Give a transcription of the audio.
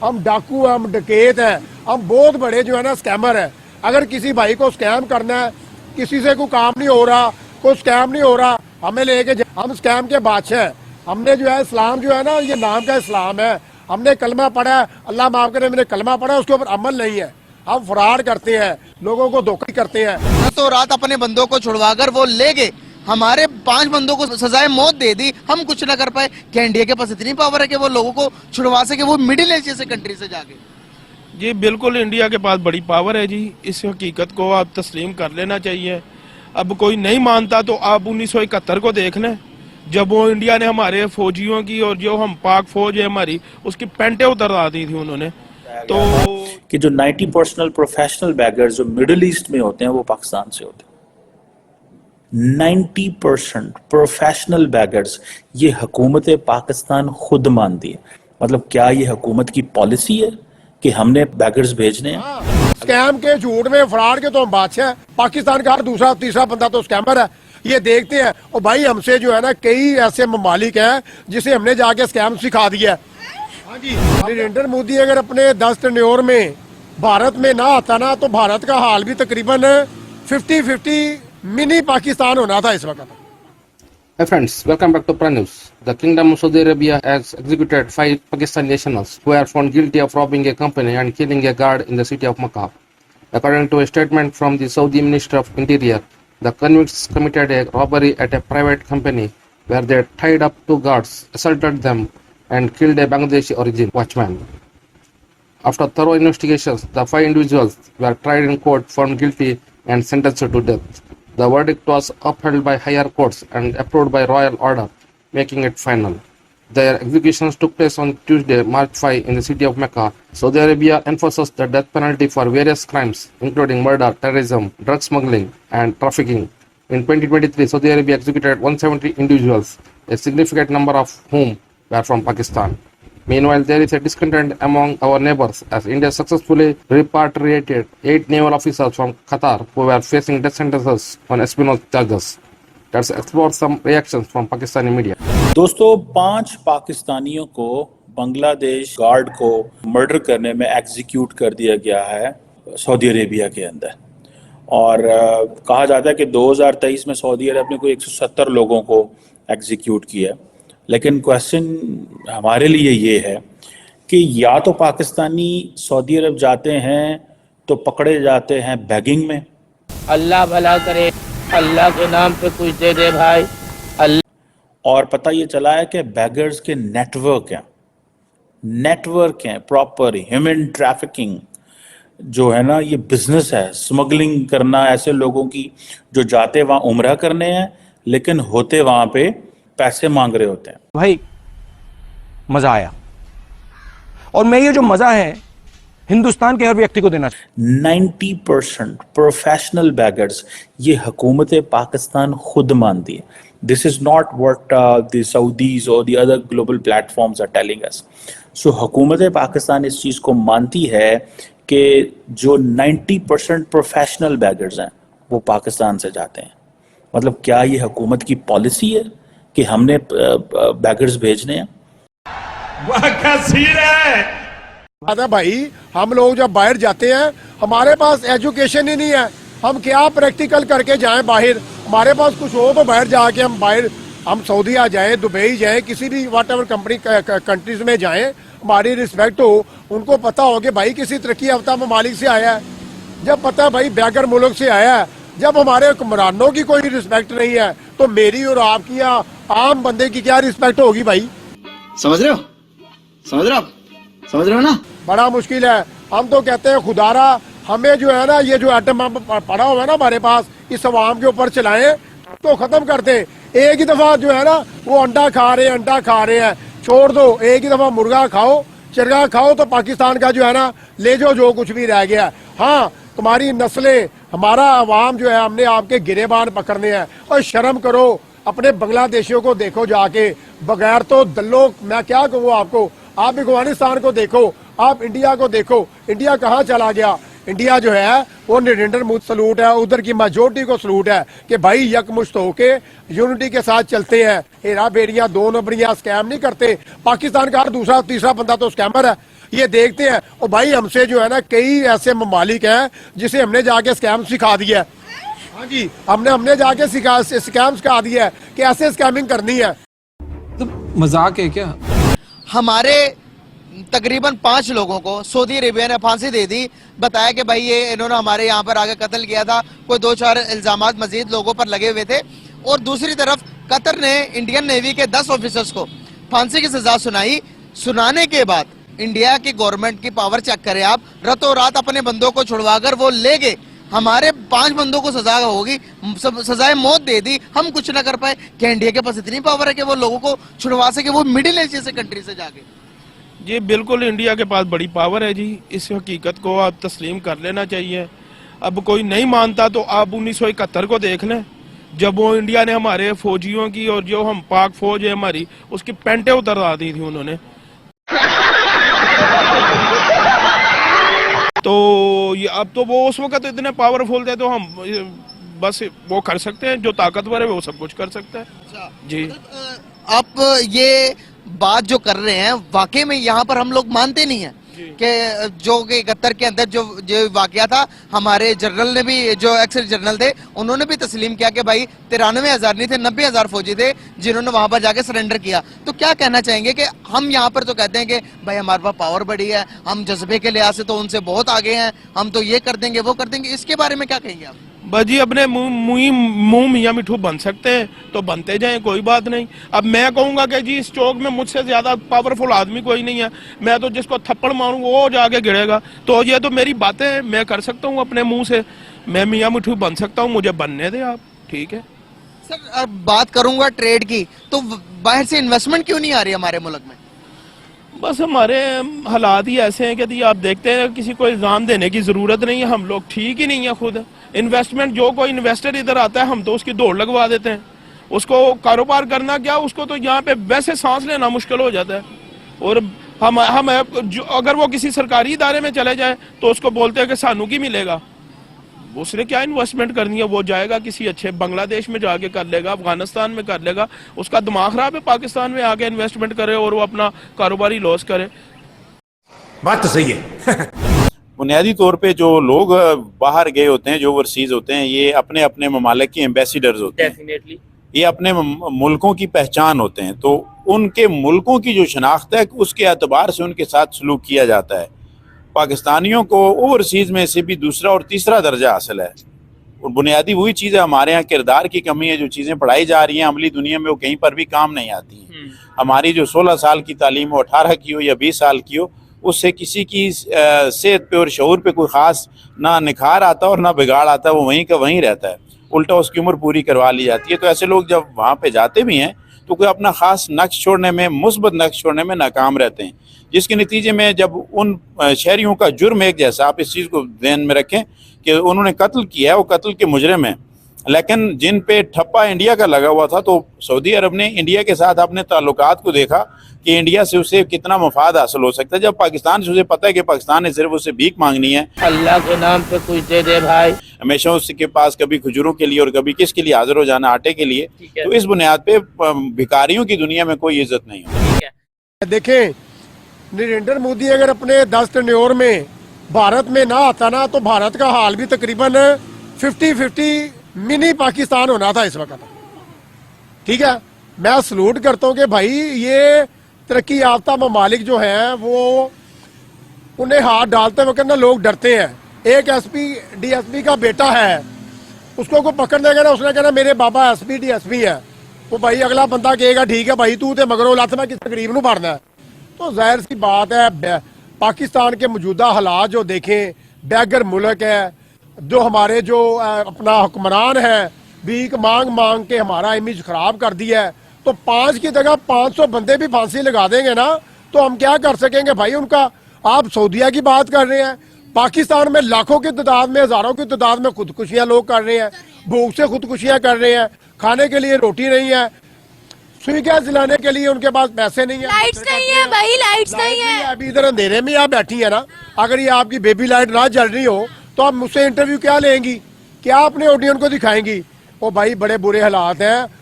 हम डाकू हैं, हम डकैत हैं, हम बहुत बड़े जो है ना स्कैमर हैं। अगर किसी भाई को स्कैम करना है, किसी से कोई काम नहीं हो रहा, कोई स्कैम नहीं हो रहा, हमें लेके हम स्कैम के बादशाह हैं। हमने जो है इस्लाम जो है ना, ये नाम का इस्लाम है, हमने कलमा पढ़ा है, अल्लाह माफ करे मैंने कलमा पढ़ा है, उसके ऊपर अमल नहीं है। हम फ्रॉड करते हैं, लोगों को धोखा करते हैं। तो रात अपने बंदों को छुड़वाकर वो ले गए, हमारे 5 बंदों को सजाए मौत दे दी, हम कुछ ना कर पाए। क्या इंडिया के पास इतनी पावर है कि वो लोगों को छुड़वा सके, वो मिडिल ईस्ट जैसे कंट्री से जाके? जी बिल्कुल, इंडिया के पास बड़ी पावर है जी, इस हकीकत को आप तस्लीम कर लेना चाहिए। अब कोई नहीं मानता तो आप 1971 को देख लें, जब वो इंडिया ने हमारे फौजियों की और जो हम पाक फौज है हमारी, उसकी पेंटें उतरवा दी थी उन्होंने। तो कि जो 90% प्रोफेशनल बैगर्स जो मिडिल ईस्ट में होते हैं वो पाकिस्तान से होते हैं। 90% प्रोफेशनल बैगर्स, ये हुकूमत पाकिस्तान खुद मानती है। मतलब क्या ये हुकूमत की पॉलिसी है कि हमने बैगर्स भेजने हैं? स्कैम के, झूठ में, फ्रॉड के तो हम बादशाह हैं। पाकिस्तान का हर दूसरा तीसरा बंदा तो स्कैमर है। ये देखते हैं और भाई हमसे जो है ना कई ऐसे ममालिक हैं जिसे हमने जाके स्कैम सिखा दिया है। हाँ जी, नरेंद्र मोदी अगर अपने 10 टेन्योर में भारत में ना आता ना, तो भारत का हाल भी तकरीबन 50-50 मिनी पाकिस्तान होना था इस वक्त। Hi friends, welcome back to Prime News. The Kingdom of Saudi Arabia has executed 5 Pakistani nationals who are found guilty of robbing a company and killing a guard in the city of Makkah. According to a statement from the Saudi Minister of Interior, the convicts committed a robbery at a private company where they tied up 2 guards, assaulted them, and killed a Bangladeshi origin watchman. After thorough investigations, the 5 individuals were tried in court, found guilty, and sentenced to death. The verdict was upheld by higher courts and approved by royal order, making it final. Their executions took place on Tuesday, March 5 in the city of Mecca. Saudi Arabia enforces the death penalty for various crimes, including murder, terrorism, drug smuggling, and trafficking. In 2023, Saudi Arabia executed 170 individuals, a significant number of whom were from Pakistan. Meanwhile, there is a discontent among our neighbors as India successfully repatriated 8 naval officers from Qatar who were facing death sentences on espionage charges. Let's explore some reactions from Pakistani media. दोस्तों, 5 पाकिस्तानियों को Bangladesh guard को murder करने में execute कर दिया गया है सऊदी अरेबिया के अंदर। और कहा जाता है कि 2023 में सऊदी अरब ने कोई 170 लोगों को एग्जीक्यूट किया। लेकिन क्वेश्चन हमारे लिए ये है कि या तो पाकिस्तानी सऊदी अरब जाते हैं तो पकड़े जाते हैं बैगिंग में, अल्लाह भला करे, अल्लाह के नाम पे कुछ दे दे भाई, अल्लाह। और पता ये चला है कि बैगर्स के नेटवर्क हैं, प्रॉपर ह्यूमन ट्रैफिकिंग जो है ना, ये बिजनेस है, स्मगलिंग करना ऐसे लोगों की जो जाते वहाँ उम्रा करने हैं लेकिन होते वहाँ पे पैसे मांग रहे होते हैं। भाई मजा आया, और मैं ये जो मजा है हिंदुस्तान के हर व्यक्ति को देना चाहिए। 90% प्रोफेशनल बैगर्स, ये हुकूमत पाकिस्तान खुद मानती है। This is not what the Saudis और the other global platforms are telling us. So हुकूमत पाकिस्तान इस चीज को मानती है कि जो 90% प्रोफेशनल बैगर्स हैं वो पाकिस्तान से जाते हैं। मतलब क्या ये हुकूमत की पॉलिसी है कि हमने बैगर्स भेजने हैं? वह क्या सीन है भाई, हम लोग जब बाहर जाते हैं हमारे पास एजुकेशन ही नहीं है, हम क्या प्रैक्टिकल करके जाएं बाहर? हमारे पास कुछ हो तो बाहर जाके हम बाहर, हम सऊदीया जाएं, दुबई जाएं, किसी भी वॉट एवर कंट्रीज में जाएं, हमारी रिस्पेक्ट हो, उनको पता हो कि भाई किसी तरक्की याफ्ता ममालिक से आया है। जब पता है भाई बैगर मुल्क से आया है, जब हमारे हुक्मरानों की कोई रिस्पेक्ट नहीं है तो मेरी और आपकी या आम बंदे की क्या रिस्पेक्ट होगी भाई? समझ रहे हो? समझ रहे हो ना? बड़ा मुश्किल है। हम तो कहते हैं खुदारा हमें जो है ना, ये जो एटम पड़ा हुआ है ना हमारे पास, इस अवाम के ऊपर चलाएं तो खत्म कर दे। एक ही दफा जो है ना वो अंडा खा रहे हैं, छोड़ दो। एक ही दफा मुर्गा खाओ, चरगा खाओ तो पाकिस्तान का जो है ना ले जो कुछ भी रह गया। हाँ, तुम्हारी नस्लें, हमारा अवाम जो है, हमने आपके गिरेबान पकड़ने हैं। और शर्म करो, अपने बांग्लादेशियों को देखो जाके, बगैर तो दल्लो, मैं क्या कहूँ आपको, आप अफगानिस्तान को देखो, आप इंडिया को देखो, इंडिया कहाँ चला गया? इंडिया जो है वो नरेंद्र मोदी सलूट है, उधर की मेजोरिटी को सलूट है कि भाई यकमुश्त होके यूनिटी के साथ चलते हैं, हेरा फेरियां, 2 नंबरियां, स्कैम नहीं करते। पाकिस्तान का हर दूसरा तीसरा बंदा तो स्कैमर है। ये देखते हैं। और भाई हमसे जो है ना कई ऐसे ममालिक हैं जिसे हमने जाके स्कैम सिखा दिया है। हाँ जी, हमने जाके स्कैम सिखा दिया है कि ऐसे स्कैमिंग करनी है। तो मजाक है क्या? हमारे तकरीबन 5 लोगों को सऊदी अरेबिया ने फांसी दे दी, बताया कि भाई ये इन्होंने हमारे यहाँ पर आगे कत्ल किया था, कोई 2-4 इल्जामात मजीद लोगों पर लगे हुए थे। और दूसरी तरफ कतर ने इंडियन नेवी के 10 ऑफिसर्स को फांसी की सजा सुनाई। सुनाने के बाद इंडिया की गवर्नमेंट की पावर चेक करें आप, रातों रात अपने बंदों को छुड़वाकर वो ले गए। हमारे 5 बंदों को सजा होगी, सजाए मौत दे दी, हम कुछ ना कर पाए। क्या इंडिया के पास इतनी पावर है कि वो लोगों को छुड़वा सके, वो मिडिल एज जैसे कंट्री से जाके? जी बिल्कुल इंडिया के पास बड़ी पावर है जी, इस हकीकत को आप तस्लीम कर लेना चाहिए। अब कोई नहीं मानता तो आप 1971 को देख लें, जब वो इंडिया ने हमारे फौजियों की और जो हम पाक फौज है हमारी उसकी पेंटें उतरवा दी थी उन्होंने। तो ये अब तो वो उस वक्त इतने पावरफुल थे, तो हम बस वो कर सकते हैं, जो ताकतवर है वो सब कुछ कर सकता है जी। आप ये बात जो कर रहे हैं वाकई में यहाँ पर हम लोग मानते नहीं है कि जो कि 71 के अंदर जो वाकया था, हमारे जनरल ने भी, जो एक्स जनरल थे, उन्होंने भी तस्लीम किया कि भाई 93,000 नहीं थे, 90,000 फौजी थे जिन्होंने वहां पर जाके सरेंडर किया। तो क्या कहना चाहेंगे कि हम यहाँ पर तो कहते हैं कि भाई हमारे पास पावर बड़ी है, हम जज्बे के लिहाज से तो उनसे बहुत आगे हैं, हम तो ये कर देंगे वो कर देंगे, इसके बारे में क्या कहेंगे आप? बस जी अपने मुंह मियाँ मिठू बन सकते हैं तो बनते जाएं, कोई बात नहीं। अब मैं कहूंगा कि जी इस चौक में मुझसे ज्यादा पावरफुल आदमी कोई नहीं है, मैं तो जिसको थप्पड़ मारूं वो जाके गिरेगा। तो ये तो मेरी बातें हैं, मैं कर सकता हूं अपने मुंह से, मैं मियाँ मिठू बन सकता हूं, मुझे बनने दें आप, ठीक है। सर अब बात करूंगा ट्रेड की, तो बाहर से इन्वेस्टमेंट क्यों नहीं आ रही हमारे मुल्क में? बस हमारे हालात ही ऐसे हैं कि आप देखते हैं किसी को इल्जाम देने की जरूरत नहीं है, हम लोग ठीक ही नहीं है खुद। इन्वेस्टमेंट, जो कोई इन्वेस्टर इधर आता है हम तो उसकी दौड़ लगवा देते हैं, उसको कारोबार करना क्या, उसको तो यहाँ पे वैसे सांस लेना मुश्किल हो जाता है। और हम अगर वो किसी सरकारी इदारे में चले जाए तो उसको बोलते हैं कि सानू की मिलेगा, उसने क्या इन्वेस्टमेंट करनी है, वो जाएगा किसी अच्छे बांग्लादेश में जाके कर लेगा, अफगानिस्तान में कर लेगा, उसका दिमाग खराब है, पाकिस्तान में आके इन्वेस्टमेंट करे और वो अपना कारोबारी लॉस करे। बात तो सही है। बुनियादी तौर पे जो लोग बाहर गए होते हैं, जो ओवरसीज होते हैं, ये अपने अपने ममालिक के एम्बेसडर्स होते हैं, डेफिनेटली ये अपने मुल्कों की पहचान होते हैं। तो उनके मुल्कों की जो शनाख्त है उसके एतबार से उनके साथ सलूक किया जाता है। पाकिस्तानियों को ओवरसीज में से भी दूसरा और तीसरा दर्जा हासिल है। और बुनियादी वही चीज़ है, हमारे यहाँ किरदार की कमी है, जो चीज़ें पढ़ाई जा रही हैं अमली दुनिया में वो कहीं पर भी काम नहीं आती हैं। हमारी जो 16 साल की तालीम हो, 18 की हो या 20 साल की हो, उससे किसी की सेहत पे और शऊर पे कोई ख़ास ना निखार आता और ना बिगाड़ आता, वो वहीं का वहीं रहता है, उल्टा उसकी उम्र पूरी करवा ली जाती है। तो ऐसे लोग जब वहाँ पे जाते भी हैं तो कोई अपना ख़ास नक्श छोड़ने में, मुस्बत नक्श छोड़ने में नाकाम रहते हैं, जिसके नतीजे में जब उन शहरियों का जुर्म एक जैसा, आप इस चीज़ को ध्यान में रखें कि उन्होंने कत्ल किया है, वो कत्ल के मुजरिम हैं, लेकिन जिन पे ठप्पा इंडिया का लगा हुआ था, तो सऊदी अरब ने इंडिया के साथ अपने ताल्लुकात को देखा कि इंडिया से उसे कितना मफाद हासिल हो सकता है। जब पाकिस्तान से उसे पता है कि पाकिस्तान ने सिर्फ उससे भीख मांगनी है, अल्लाह के नाम पे कुछ दे दे भाई, हमेशा उसके पास कभी खजूरों के लिए और कभी किसके लिए हाजिर हो जाना, आटे के लिए, तो इस बुनियाद पे भिखारियों की दुनिया में कोई इज्जत नहीं है। देखें, नरेंद्र मोदी अगर अपने 10 टेन्योर में भारत में ना आता ना, तो भारत का हाल भी तकरीबन 50-50 मिनी पाकिस्तान होना था इस वक्त, ठीक है। मैं सलूट करता हूँ कि भाई ये तरक्की याफ्ता ममालिक जो हैं वो उन्हें हाथ डालते वक्त ना लोग डरते हैं। एक एसपी डीएसपी का बेटा है, उसको कोई पकड़ देगा ना, उसने कहना मेरे बाबा एसपी डीएसपी है, वो भाई अगला बंदा कहेगा ठीक है भाई तू तो मगरों लत में किस गरीब नूं मारना है। तो जाहिर सी बात है, पाकिस्तान के मौजूदा हालात जो देखें, बैगर मुल्क है, जो हमारे जो अपना हुक्मरान है भीख मांग मांग के हमारा इमेज खराब कर दिया है। तो 5 की जगह 500 बंदे भी फांसी लगा देंगे ना, तो हम क्या कर सकेंगे भाई उनका। आप सऊदीया की बात कर रहे हैं, पाकिस्तान में लाखों की तादाद में, हजारों की तादाद में खुदकुशियां लोग कर रहे हैं, भूख से खुदकुशियां कर रहे हैं, खाने के लिए रोटी नहीं है, सुई गैस जलाने के लिए उनके पास पैसे नहीं है, लाइट्स नहीं है भाई, लाइट्स नहीं है। अभी इधर अंधेरे में आप बैठी है ना, अगर ये आपकी बेबी लाइट ना जल रही हो तो आप मुझसे इंटरव्यू क्या लेंगी, क्या अपने ऑडियंस को दिखाएंगी? ओ भाई बड़े बुरे हालात हैं।